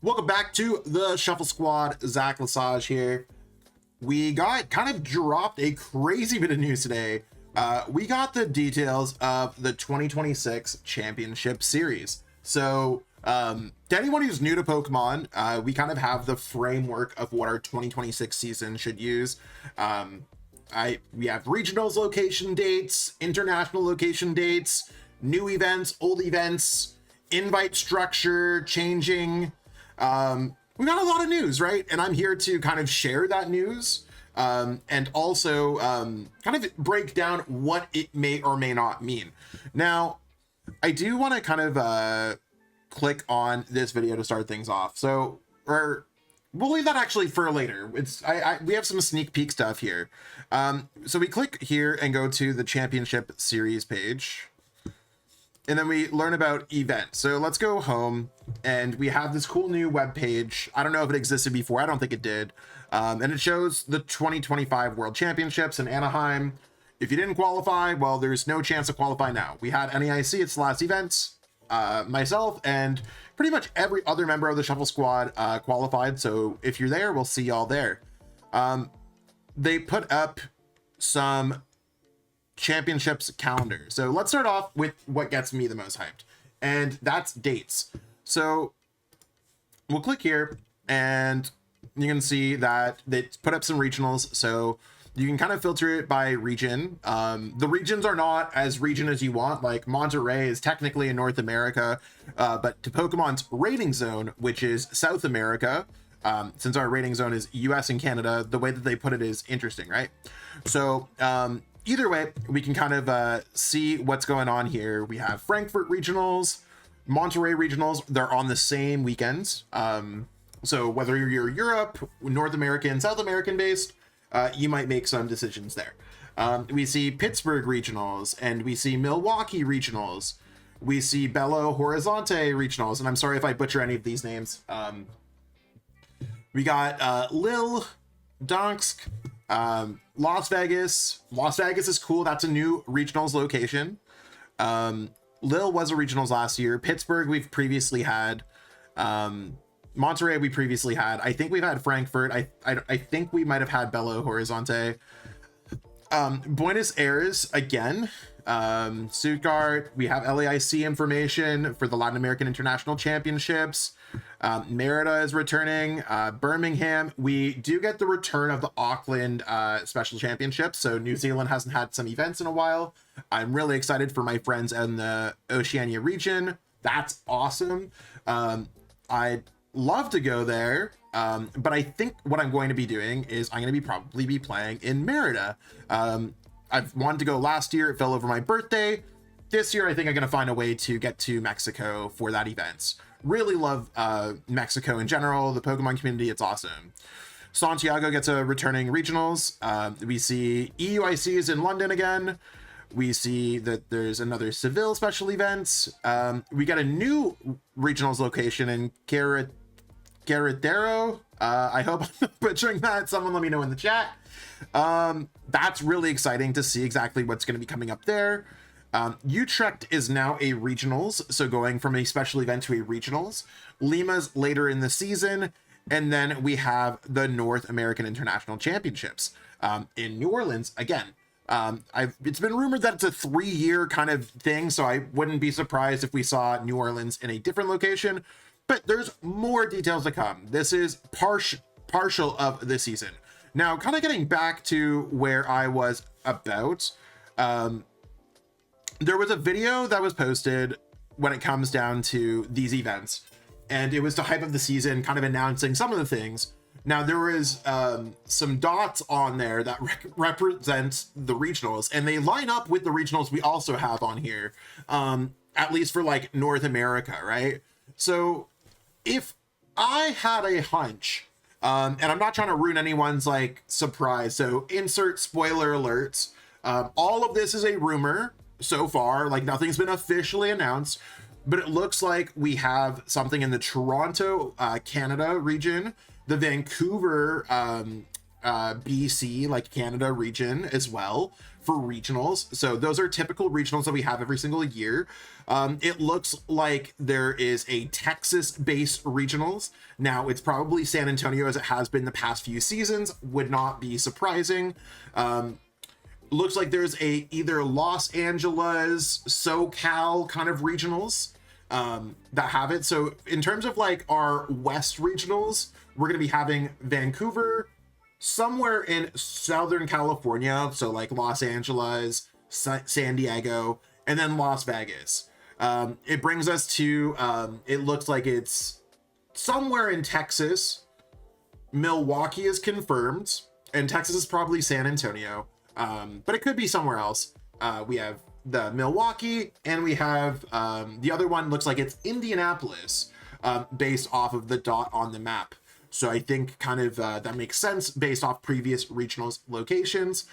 Welcome back to the Shuffle Squad. Zach Lesage here. We got kind of dropped a crazy bit of news today. We got the details of the 2026 Championship Series. So to anyone who's new to Pokemon, we kind of have the framework of what our 2026 season should use. We have regionals location dates, international location dates, new events, old events, invite structure changing. We got a lot of news, right? And I'm here to kind of share that news and also kind of break down what it may or may not mean. Now, I do want to kind of click on this video to start things off. So, we'll leave that actually for later. We have some sneak peek stuff here. So we click here and go to the Championship Series page. And then we learn about events. So let's go home and we have this cool new web page. I don't know if it existed before. I don't think it did. And it shows the 2025 World Championships in Anaheim. If you didn't qualify, well, there's no chance to qualify now. We had NAIC, it's the last event. Myself and pretty much every other member of the Shuffle Squad qualified. So if you're there, we'll see y'all there. They put up some championships calendar. So let's start off with what gets me the most hyped, and that's dates. So we'll click here and you can see that they put up some regionals. So you can kind of filter it by region. The regions are not as region as you want. Like Monterey is technically in North America, but to Pokemon's rating zone, which is South America, since our rating zone is US and Canada, the way that they put it is interesting, right? So either way, we can kind of see what's going on here. We have Frankfurt regionals, Monterey regionals. They're on the same weekends. So whether you're Europe, North American, South American based, you might make some decisions there. We see Pittsburgh regionals and we see Milwaukee regionals. We see Belo Horizonte regionals. And I'm sorry if I butcher any of these names. We got Lille, Donsk, Las Vegas. Las Vegas is cool. That's a new regionals location. Lille was a regionals last year. Pittsburgh we've previously had. Monterey we previously had. I think we've had Frankfurt. I think we might have had Belo Horizonte. Buenos Aires again. Stuttgart. We have LAIC information for the Latin American International Championships. Merida is returning. Birmingham, we do get the return of the Auckland Special Championships. So New Zealand hasn't had some events in a while. I'm really excited for my friends in the Oceania region. That's awesome. I'd love to go there. But I think what I'm going to be doing is I'm going to probably be playing in Merida. I've wanted to go last year. It fell over my birthday. This year, I think I'm going to find a way to get to Mexico for that event. Really love Mexico in general. The Pokemon community, it's awesome. Santiago gets a returning regionals. We see EUICs in London again. We see that there's another Seville special event. We got a new regionals location in Querétaro. I hope I'm not butchering that. Someone let me know in the chat. That's really exciting to see exactly what's going to be coming up there. Utrecht is now a regionals, so going from a special event to a regionals. Lima's later in the season, and then we have the North American International Championships in New Orleans again. It's been rumored that it's a 3-year kind of thing, so I wouldn't be surprised if we saw New Orleans in a different location, but there's more details to come. This is partial of the season. Now, kind of getting back to where I was about, there was a video that was posted when it comes down to these events, and it was to hype up the season, kind of announcing some of the things. Now, there was some dots on there that represents the regionals, and they line up with the regionals we also have on here, at least for like North America, right? So if I had a hunch, and I'm not trying to ruin anyone's like surprise, so insert spoiler alerts. All of this is a rumor so far, like nothing's been officially announced, but it looks like we have something in the Toronto, Canada region, the Vancouver BC, like Canada region as well for regionals. So those are typical regionals that we have every single year. It looks like there is a Texas-based regionals. Now, it's probably San Antonio, as it has been the past few seasons. Would not be surprising. Looks like there's a either Los Angeles, SoCal kind of regionals that have it. So in terms of like our West regionals, we're going to be having Vancouver, somewhere in Southern California, so like Los Angeles, San Diego, and then Las Vegas. It brings us to, it looks like it's somewhere in Texas. Milwaukee is confirmed, and Texas is probably San Antonio, but it could be somewhere else. We have the Milwaukee, and we have the other one looks like it's Indianapolis, based off of the dot on the map. So I think kind of that makes sense based off previous regionals locations.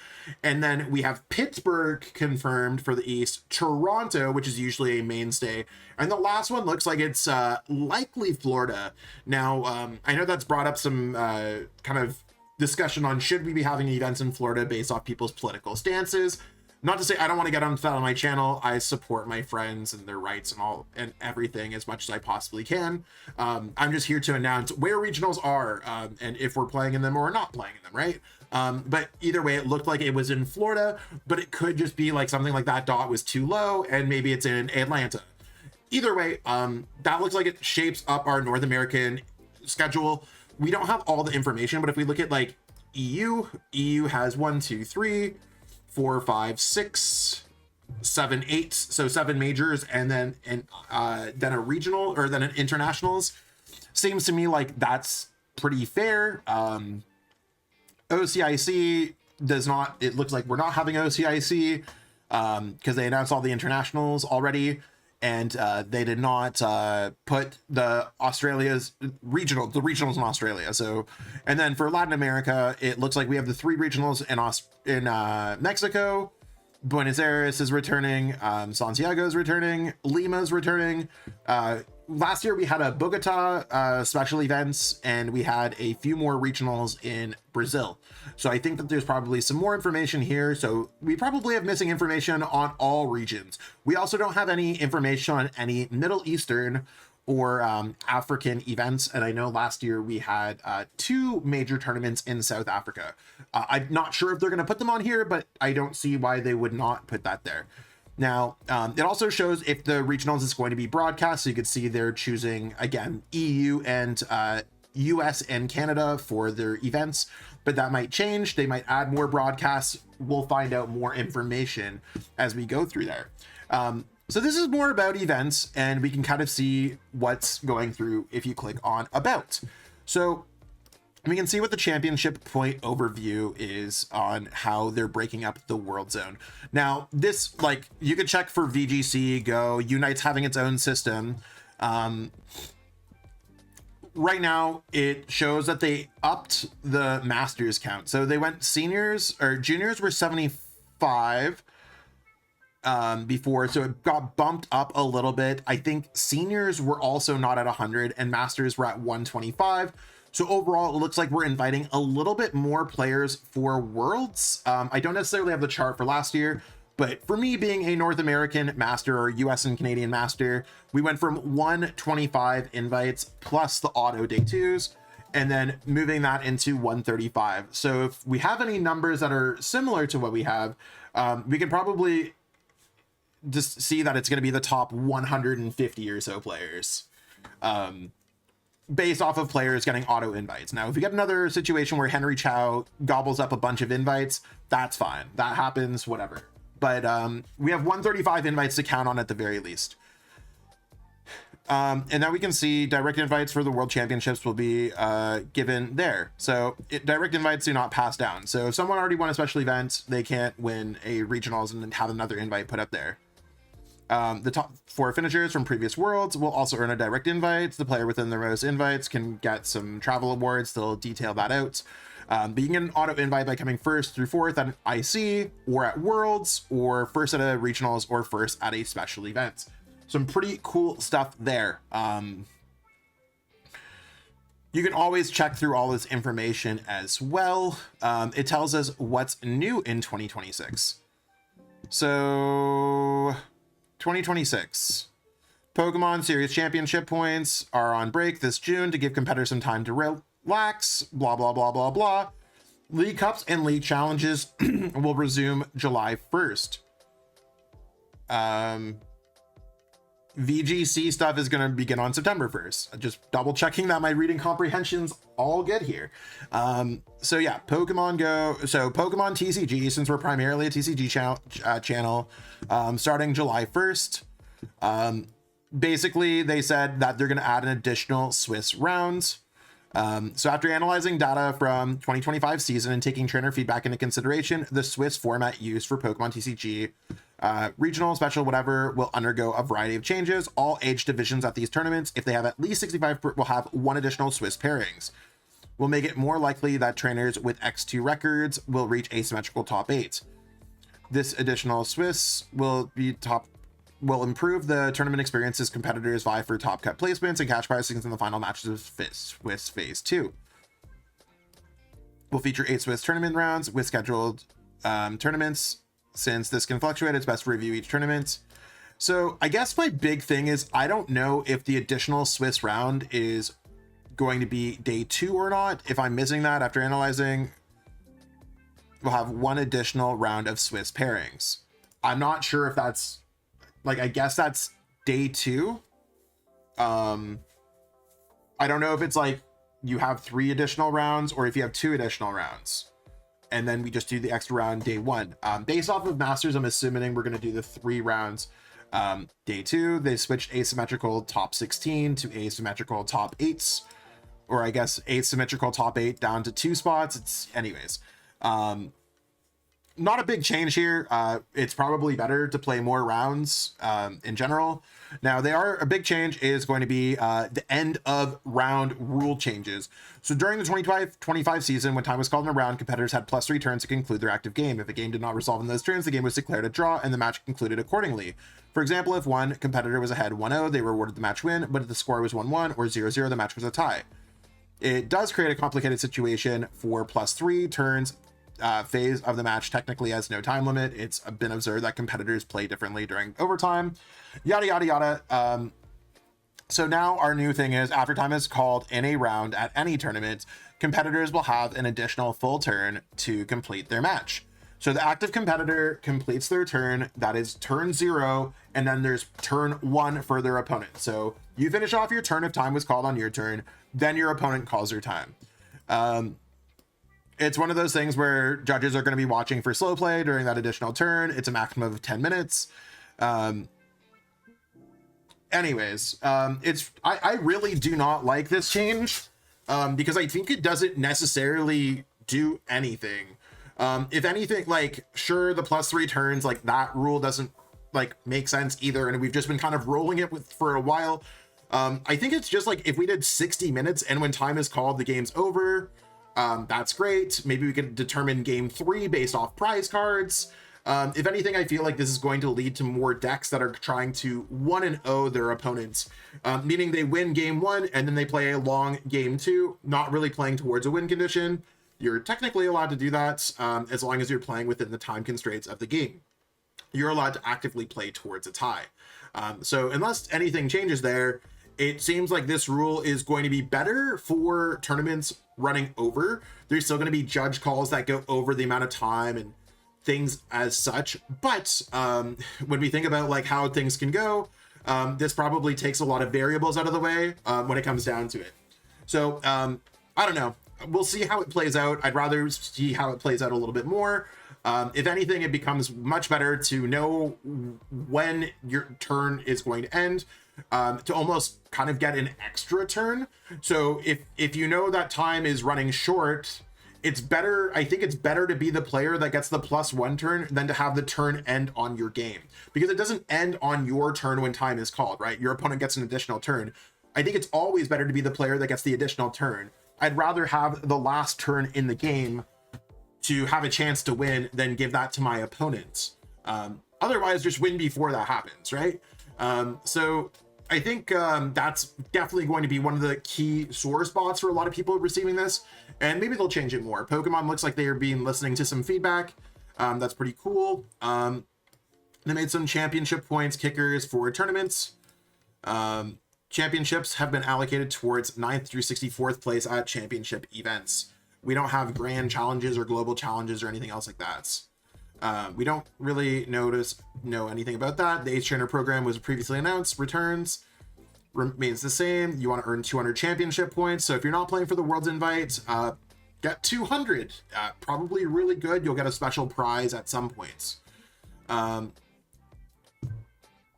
And then we have Pittsburgh confirmed for the East, Toronto, which is usually a mainstay. And the last one looks like it's likely Florida. Now, I know that's brought up some kind of discussion on should we be having events in Florida based off people's political stances. Not to say I don't want to get on that on my channel. I support my friends and their rights and all and everything as much as I possibly can. I'm just here to announce where regionals are and if we're playing in them or not playing in them, right? But either way, it looked like it was in Florida, but it could just be like something like that dot was too low and maybe it's in Atlanta. Either way, that looks like it shapes up our North American schedule. We don't have all the information, but if we look at like EU has 1, 2, 3, 4, 5, 6, 7, 8, so 7 majors, and then a regional or then an internationals. Seems to me like that's pretty fair. OCIC does not. It looks like we're not having OCIC because they announced all the internationals already, and they did not put the regionals in Australia. So, and then for Latin America, it looks like we have the 3 regionals in Mexico. Buenos Aires is returning, Santiago is returning, Lima is returning. Last year we had a Bogota special events, and we had a few more regionals in Brazil. So I think that there's probably some more information here. So we probably have missing information on all regions. We also don't have any information on any Middle Eastern or African events. And I know last year we had 2 major tournaments in South Africa. I'm not sure if they're going to put them on here, but I don't see why they would not put that there. Now, it also shows if the regionals is going to be broadcast. So you could see they're choosing, again, EU and US and Canada for their events, but that might change. They might add more broadcasts. We'll find out more information as we go through there. So this is more about events, and we can kind of see what's going through if you click on About. So we can see what the championship point overview is on how they're breaking up the world zone. Now, this, like, you could check for VGC, Go, Unite's having its own system. Right now, it shows that they upped the Masters count. So they went seniors, or juniors were 75 before, so it got bumped up a little bit. I think seniors were also not at 100, and Masters were at 125. So overall, it looks like we're inviting a little bit more players for Worlds. I don't necessarily have the chart for last year, but for me, being a North American Master or US and Canadian Master, we went from 125 invites plus the auto day 2s, and then moving that into 135. So if we have any numbers that are similar to what we have, we can probably just see that it's going to be the top 150 or so players. Based off of players getting auto invites. Now, if we get another situation where Henry Chow gobbles up a bunch of invites, that's fine. That happens, whatever. But we have 135 invites to count on at the very least. And now we can see direct invites for the World Championships will be given there. So direct invites do not pass down. So if someone already won a special event, they can't win a regionals and then have another invite put up there. The top 4 finishers from previous Worlds will also earn a direct invite. The player within the most invites can get some travel awards. They'll detail that out. But you can get an auto invite by coming 1st through 4th at an IC or at Worlds, or 1st at a regionals, or 1st at a special event. Some pretty cool stuff there. You can always check through all this information as well. It tells us what's new in 2026. So 2026. Pokemon Series Championship points are on break this June to give competitors some time to relax, blah, blah, blah, blah, blah. League Cups and League Challenges will resume July 1st. VGC stuff is going to begin on September 1st. Just double checking that my reading comprehension's all good here. So yeah, Pokemon Go. So Pokemon TCG, since we're primarily a TCG channel, starting July 1st. Basically, they said that they're going to add an additional Swiss rounds. So after analyzing data from 2025 season and taking trainer feedback into consideration, the Swiss format used for Pokemon TCG, regional, special, whatever, will undergo a variety of changes. All age divisions at these tournaments, if they have at least 65, will have one additional Swiss pairings. Will make it more likely that trainers with X2 records will reach asymmetrical top 8. This additional Swiss will improve the tournament experience as competitors vie for top cut placements and cash prizes in the final matches of Swiss Phase 2. Will feature 8 Swiss tournament rounds with scheduled tournaments. Since this can fluctuate, it's best to review each tournament. So I guess my big thing is I don't know if the additional Swiss round is going to be day 2 or not. If I'm missing that after analyzing, we'll have one additional round of Swiss pairings. I'm not sure if that's, like, I guess that's day 2. I don't know if it's like you have 3 additional rounds or if you have 2 additional rounds and then we just do the extra round day 1. Based off of Masters, I'm assuming we're going to do the 3 rounds. Day 2, they switched asymmetrical top 16 to asymmetrical top 8s, or I guess asymmetrical top 8 down to 2 spots. It's anyways. Not a big change here. It's probably better to play more rounds in general. Now, a big change is going to be the end of round rule changes. So during the 25 season, when time was called in a round, competitors had +3 turns to conclude their active game. If a game did not resolve in those turns, the game was declared a draw and the match concluded accordingly. For example, if one competitor was ahead 1-0, they were awarded the match win, but if the score was 1-1 or 0-0, the match was a tie. It does create a complicated situation for +3 turns phase of the match. Technically has no time limit. It's been observed that competitors play differently during overtime, yada yada yada. So now our new thing is, after time is called in a round at any tournament, competitors will have an additional full turn to complete their match. So the active competitor completes their turn, that is turn 0, and then there's turn 1 for their opponent. So you finish off your turn if time was called on your turn, then your opponent calls their time. It's one of those things where judges are going to be watching for slow play during that additional turn. It's a maximum of 10 minutes. Anyways, I really do not like this change because I think it doesn't necessarily do anything. If anything, like, sure, the +3 turns, like, that rule doesn't like make sense either, and we've just been kind of rolling it with for a while. I think it's just like, if we did 60 minutes and when time is called the game's over, that's great. Maybe we could determine game 3 based off prize cards. If anything, I feel like this is going to lead to more decks that are trying to 1-0 their opponents, meaning they win game 1 and then they play a long game 2, not really playing towards a win condition. You're technically allowed to do that as long as you're playing within the time constraints of the game. You're allowed to actively play towards a tie. So unless anything changes there, it seems like this rule is going to be better for tournaments running over. There's still going to be judge calls that go over the amount of time and things as such. But when we think about like how things can go, this probably takes a lot of variables out of the way when it comes down to it. So I don't know. We'll see how it plays out. I'd rather see how it plays out a little bit more. If anything, it becomes much better to know when your turn is going to end, to almost kind of get an extra turn. So if you know that time is running short, it's better. I think it's better to be the player that gets the +1 turn than to have the turn end on your game, because it doesn't end on your turn when time is called, right? Your opponent gets an additional turn. I think it's always better to be the player that gets the additional turn. I'd rather have the last turn in the game to have a chance to win than give that to my opponent. Otherwise, just win before that happens, right? So I think that's definitely going to be one of the key sore spots for a lot of people receiving this, and maybe they'll change it more. Pokemon looks like they are being listening to some feedback. That's pretty cool. They made some championship points kickers for tournaments. Championships have been allocated towards 9th through 64th place at championship events. We don't have grand challenges or global challenges or anything else like that. We don't really know anything about that. The Ace Trainer program was previously announced. Returns remains the same. You want to earn 200 championship points. So if you're not playing for the World's Invite, get 200. Probably really good. You'll get a special prize at some points.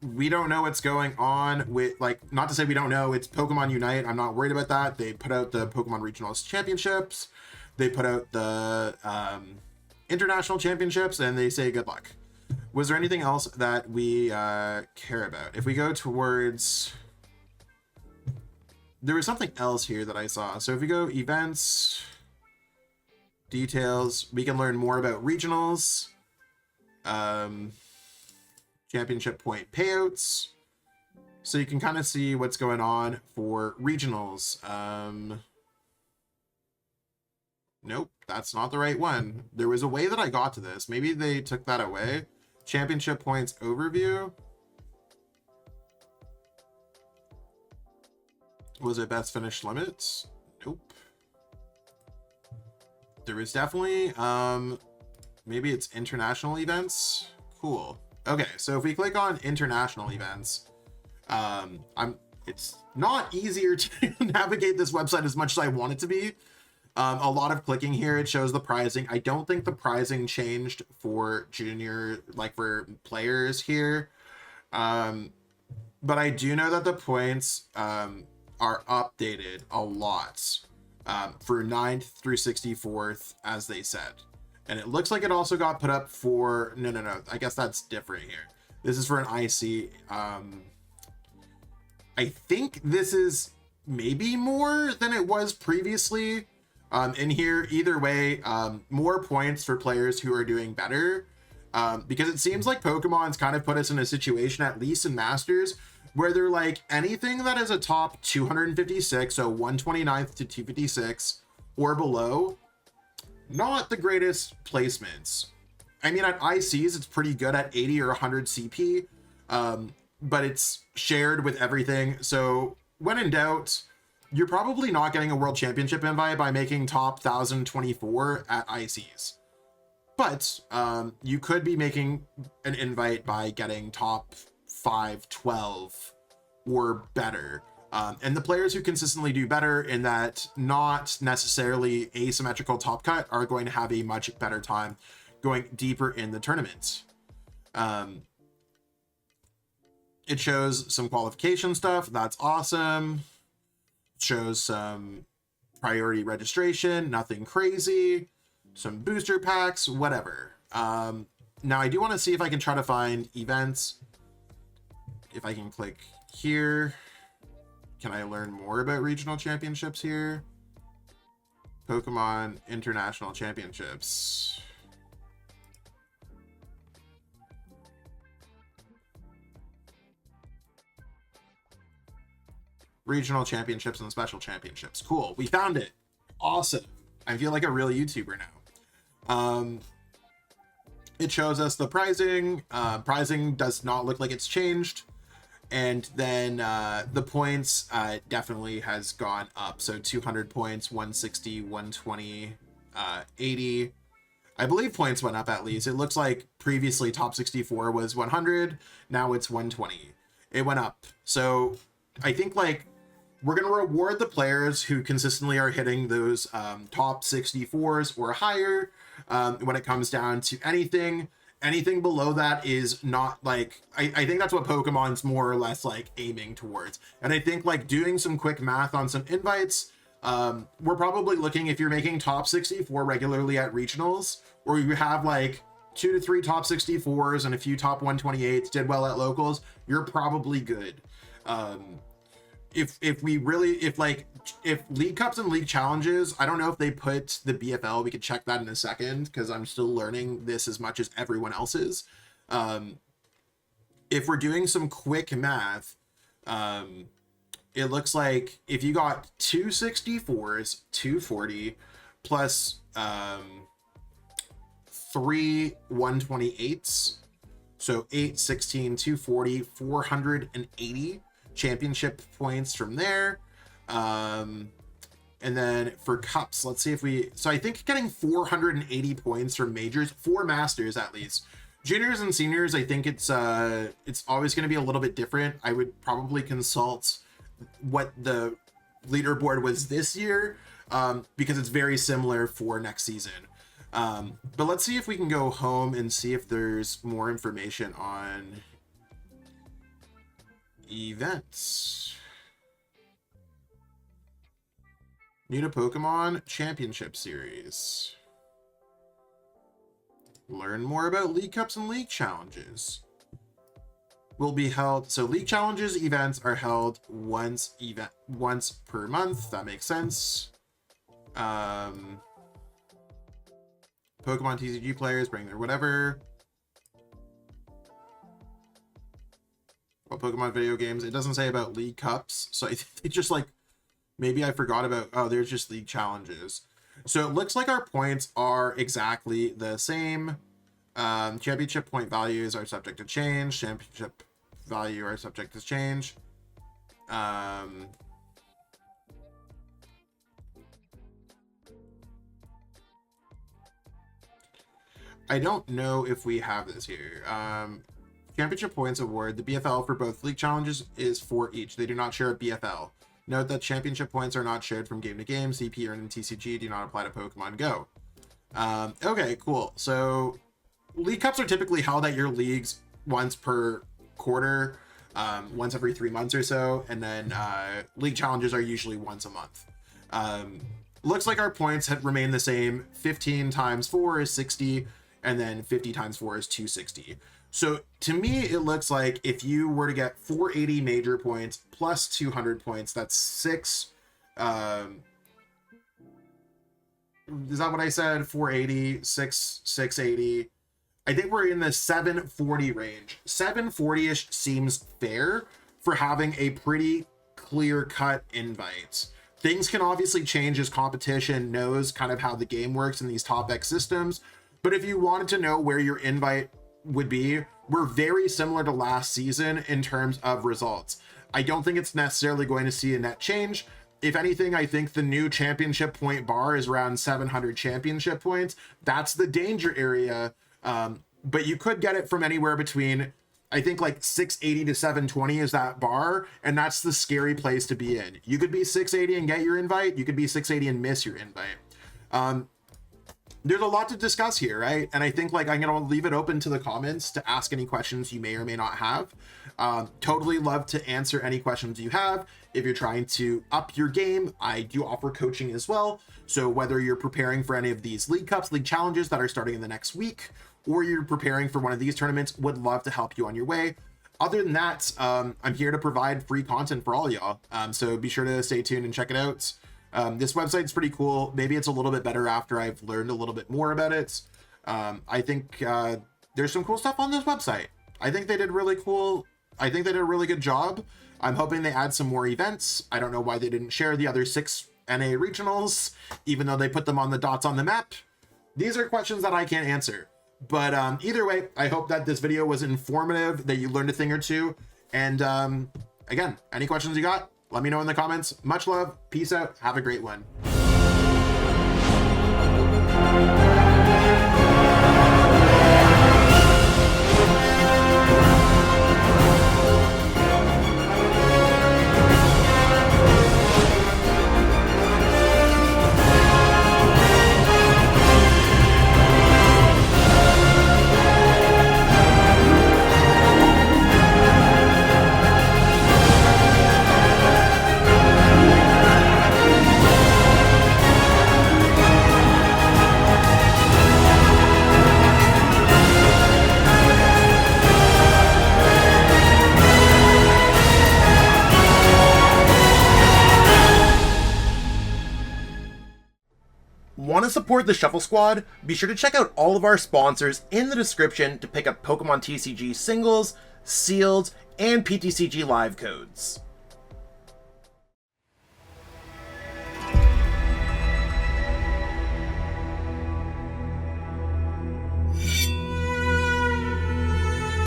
We don't know what's going on with, like, not to say we don't know, it's Pokemon Unite. I'm not worried about that. They put out the Pokemon Regionals Championships. They put out the International Championships, and they say good luck. Was there anything else that we care about? If we go towards... There was something else here that I saw. So if we go events, details, we can learn more about regionals. Championship point payouts, so you can kind of see what's going on for regionals. Nope, that's not the right one. There was a way that I got to this. Maybe they took that away. Championship points overview. Was it best finish limits? Nope. There was definitely maybe it's international events. Cool. Okay, so if we click on international events, it's not easier to navigate this website as much as I want it to be. A lot of clicking here. It shows the pricing. I don't think the pricing changed for junior, like for players here. But I do know that the points are updated a lot for 9th through 64th, as they said. And it looks like it also got put up for... No. I guess that's different here. This is for an IC. I think this is maybe more than it was previously. In here, either way, more points for players who are doing better. Because it seems like Pokemon's kind of put us in a situation, at least in Masters, where they're like, anything that is a top 256, so 129th to 256 or below... Not the greatest placements. I mean, at ICs, it's pretty good at 80 or 100 CP, but it's shared with everything. So when in doubt, you're probably not getting a World Championship invite by making top 1024 at ICs. But you could be making an invite by getting top 512 or better. And the players who consistently do better in that not necessarily asymmetrical top cut are going to have a much better time going deeper in the tournament. It shows some qualification stuff. That's awesome. It shows some priority registration, nothing crazy, some booster packs, whatever. Now I do want to see if I can try to find events. If I can click here. Can I learn more about regional championships here? Pokemon International Championships. Regional championships and special championships. Cool. We found it. Awesome. I feel like a real YouTuber now. It shows us the pricing. Pricing does not look like it's changed. And then the points definitely has gone up. So 200 points, 160, 120, 80. I believe points went up at least. It looks like previously top 64 was 100. Now it's 120. It went up. So I think like we're going to reward the players who consistently are hitting those top 64s or higher when it comes down to anything. Anything below that is not like, I think that's what Pokemon's more or less like aiming towards. And I think like doing some quick math on some invites, we're probably looking, if you're making top 64 regularly at regionals, or you have like 2 to 3 top 64s and a few top 128s, did well at locals, you're probably good. If League Cups and League Challenges, I don't know if they put the BFL, we could check that in a second because I'm still learning this as much as everyone else is. If we're doing some quick math, It looks like if you got 264s, 240 plus 3 128s, so 8, 16, 240, 480 championship points from there. And then for cups, let's see if we, so I think getting 480 points from majors, for masters at least. Juniors and seniors, I think it's always going to be a little bit different. I would probably consult what the leaderboard was this year, because it's very similar for next season. But let's see if we can go home and see if there's more information on events. New to Pokemon Championship Series. Learn more about League Cups and League Challenges. Will be held, so League Challenges events are held once per month. That makes sense. Pokemon TCG players bring their whatever. Well, Pokemon video games, it doesn't say about League Cups, so I think just like, maybe I forgot about, oh, there's just League Challenges. So it looks like our points are exactly the same. Championship point values are subject to change. Championship value are subject to change. I don't know if we have this here. Championship points award. The BFL for both league challenges is for each. They do not share a BFL. Note that championship points are not shared from game to game. CP earned in TCG do not apply to Pokemon Go. Okay, cool. So League Cups are typically held at your leagues once per quarter, once every 3 months or so, and then League Challenges are usually once a month. Looks like our points have remained the same. 15 times 4 is 60, and then 50 times 4 is 260. So to me, it looks like if you were to get 480 major points plus 200 points, that's 6. Is that what I said? 480, 680. I think we're in the 740 range. 740-ish seems fair for having a pretty clear-cut invite. Things can obviously change as competition knows kind of how the game works in these top X systems. But if you wanted to know where your invite would be, we're very similar to last season in terms of results. I don't think it's necessarily going to see a net change. If anything, I think the new championship point bar is around 700 championship points. That's the danger area. But you could get it from anywhere between, I think like 680 to 720 is that bar. And that's the scary place to be in. You could be 680 and get your invite. You could be 680 and miss your invite. There's a lot to discuss here, right? And I think like I'm going to leave it open to the comments to ask any questions you may or may not have. Totally love to answer any questions you have. If you're trying to up your game, I do offer coaching as well. So whether you're preparing for any of these League Cups, League Challenges that are starting in the next week, or you're preparing for one of these tournaments, would love to help you on your way. Other than that, I'm here to provide free content for all y'all. So be sure to stay tuned and check it out. This website's pretty cool. Maybe it's a little bit better after I've learned a little bit more about it. I think there's some cool stuff on this website. I think they did really cool. I think they did a really good job. I'm hoping they add some more events. I don't know why they didn't share the other 6 NA regionals, even though they put them on the dots on the map. These are questions that I can't answer. But either way, I hope that this video was informative, that you learned a thing or two. And again, any questions you got, let me know in the comments. Much love. Peace out. Have a great one. Want to support the Shuffle Squad? Be sure to check out all of our sponsors in the description to pick up Pokemon TCG singles, sealed, and PTCG live codes.「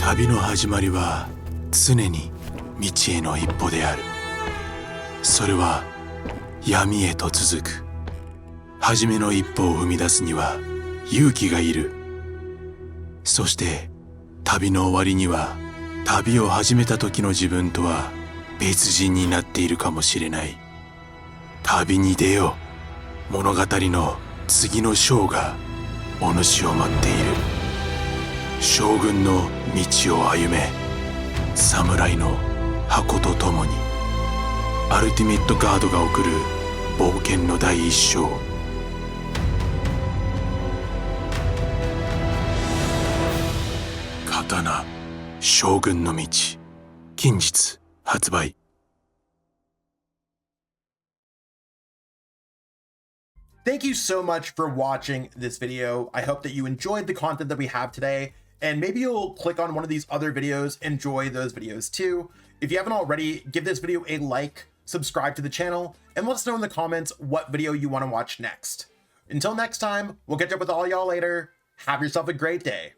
旅の始まりは常に道への一歩である。それは闇へと続く。初めの一歩を踏み出すには勇気がいる。そして旅の終わりには旅を始めた時の自分とは別人になっているかもしれない。旅に出よう。物語の次の章がお主を待っている。将軍の道を歩め。侍の箱とともに。アルティメットガードが送る冒険の第一章。刀将軍の道、近日発売。Thank you so much for watching this video. I hope that you enjoyed the content that we have today, and maybe you'll click on one of these other videos, enjoy those videos too. If you haven't already, give this video a like, subscribe to the channel, and let us know in the comments what video you want to watch next. Until next time, we'll catch up with all y'all later. Have yourself a great day.